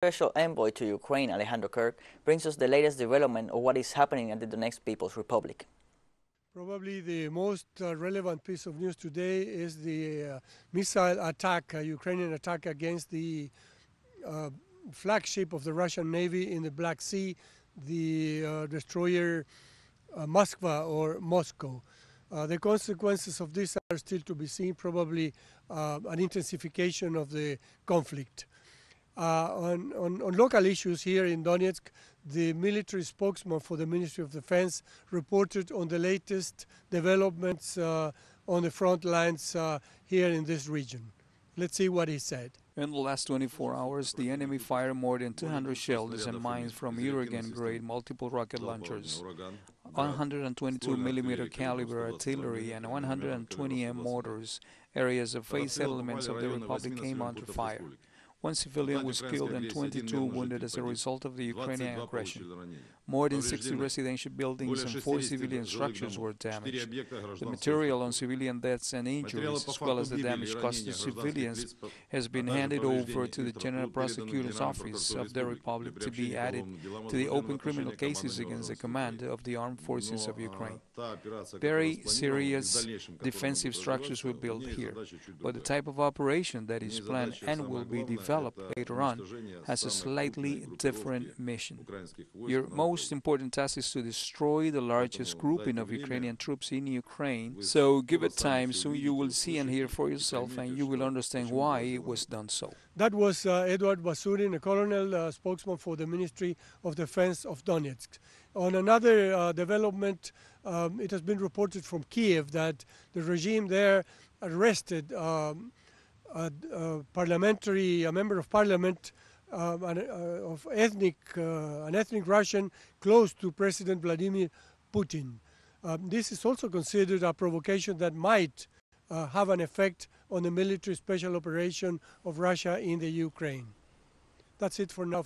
Special envoy to Ukraine, Alejandro Kirk, brings us the latest development of what is happening at the Donetsk People's Republic. Probably the most relevant piece of news today is the missile attack, Ukrainian attack against the flagship of the Russian Navy in the Black Sea, the destroyer Moskva or Moscow. The consequences of this are still to be seen, probably an intensification of the conflict. On local issues here in Donetsk, the military spokesman for the Ministry of Defense reported on the latest developments on the front lines here in this region. Let's see what he said. In the last 24 hours, the enemy fired more than 200 shells and mines from uragan-grade multiple rocket launchers, 122mm caliber artillery, and 120M mortars. Areas of 8 settlements of the Republic came under fire. 1 civilian was killed and 22 wounded as a result of the Ukrainian aggression. More than 60 residential buildings and 4 civilian structures were damaged. The material on civilian deaths and injuries, as well as the damage caused to civilians, has been handed over to the General Prosecutor's Office of the Republic to be added to the open criminal cases against the command of the armed forces of Ukraine. Very serious defensive structures were built here, but the type of operation that is planned and will be developed later on has a slightly different mission. Your most important task is to destroy the largest grouping of Ukrainian troops in Ukraine, so give it time, soon you will see and hear for yourself, and you will understand why it was done so. That was Eduard Basurin, a colonel spokesman for the Ministry of Defense of Donetsk. On another development, it has been reported from Kiev that the regime there arrested a member of parliament of an ethnic Russian close to President Vladimir Putin. This is also considered a provocation that might have an effect on the military special operation of Russia in the Ukraine. That's it for now.